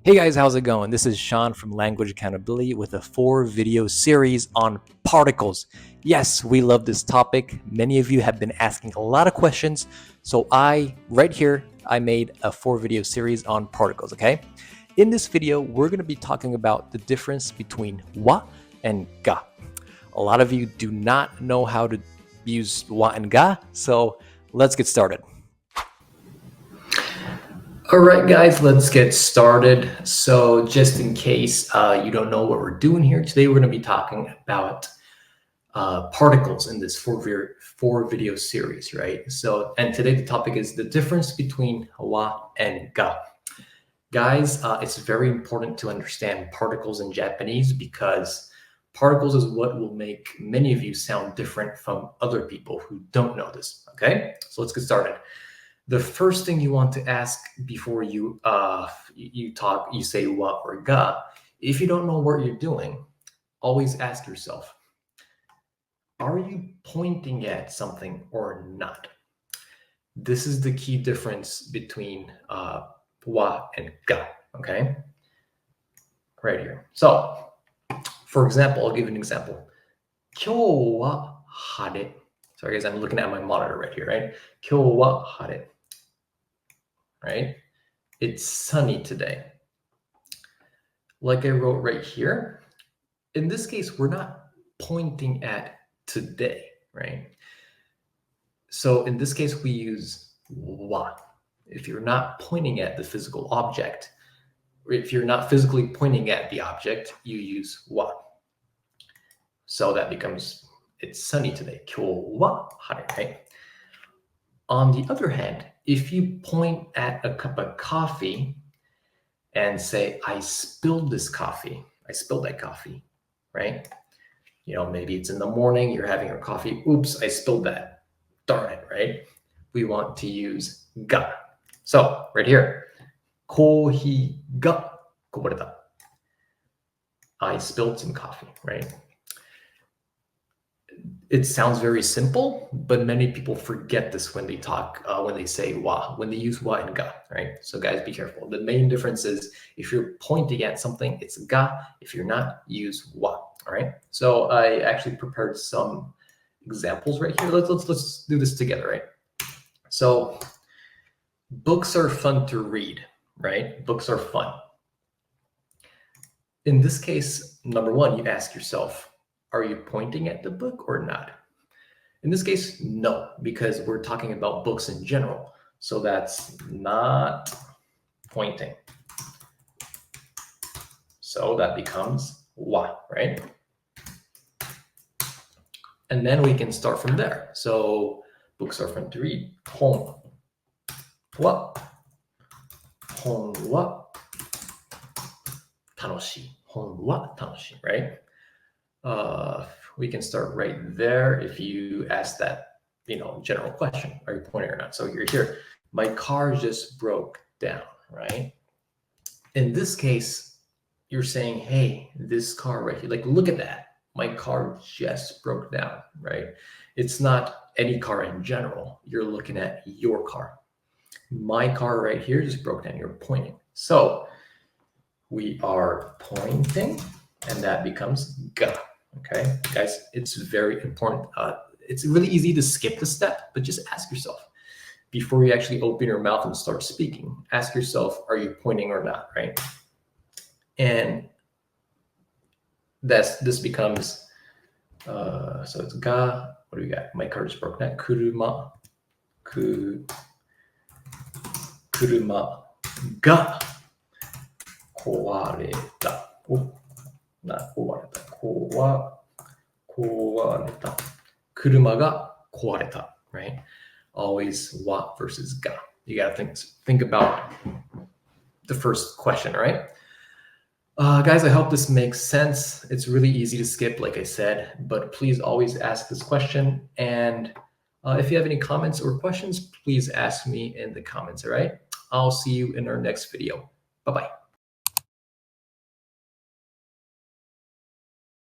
Hey guys, how's it going? This is Sean from Language Accountability with a 4-video series on particles. Yes, we love this topic. Many of you have been asking a lot of questions. So right here, I made a 4-video series on particles, okay? In this video, we're going to be talking about the difference between wa and ga. A lot of you do not know how to use wa and ga, so let's get started. All right, guys, let's get started. So just in case you don't know what we're doing here, today we're going to be talking about particles in this four video series, right? And today the topic is the difference between wa and ga. Guys, it's very important to understand particles in Japanese because particles is what will make many of you sound different from other people who don't know this, okay? So let's get started. The first thing you want to ask before you say wa or ga, if you don't know what you're doing, always ask yourself, are you pointing at something or not? This is the key difference between wa and ga, okay? Right here. So, for example, I'll give you an example. 今日は晴れ. Sorry guys, I'm looking at my monitor right here, right? 今日は晴れ. Right? It's sunny today. Like I wrote right here, in this case, we're not pointing at today, right? So in this case, we use wa. If you're not pointing at the physical object, or if you're not physically pointing at the object, you use wa. So that becomes, it's sunny today. 今日は晴れ, right? On the other hand, if you point at a cup of coffee and say, I spilled this coffee, I spilled that coffee, right? You know, maybe it's in the morning, you're having your coffee, oops, I spilled that, darn it, right? We want to use ga. So right here, コーヒーがこぼれた. I spilled some coffee, right? It sounds very simple, but many people forget this when they talk, when they say wa, when they use wa and ga, right? So guys, be careful. The main difference is if you're pointing at something, it's ga. If you're not, use wa, all right? So I actually prepared some examples right here. Let's do this together, right? So books are fun to read, right? Books are fun. In this case, number one, you ask yourself, are you pointing at the book or not? In this case, no, because we're talking about books in general. So that's not pointing. So that becomes wa, right? And then we can start from there. So books are fun to read. Hon wa tanoshii. Hon wa tanoshii, right? We can start right there if you ask that, general question, are you pointing or not? So you're here, my car just broke down, right? In this case, you're saying, hey, this car right here, like, look at that. My car just broke down, right? It's not any car in general. You're looking at your car. My car right here just broke down. You're pointing. So we are pointing, and that becomes ga. Okay, guys, it's very important. It's really easy to skip the step, but just ask yourself before you actually open your mouth and start speaking. Ask yourself, are you pointing or not, right? And this becomes, so it's ga. What do we got? My car just broke down. Kuruma ga kowareta. Not 壊れた。壊れた。車が壊れた. Right? Always wa versus ga. You got to think about the first question, right? Guys, I hope this makes sense. It's really easy to skip, like I said, but please always ask this question. And if you have any comments or questions, please ask me in the comments, all right? I'll see you in our next video. Bye-bye.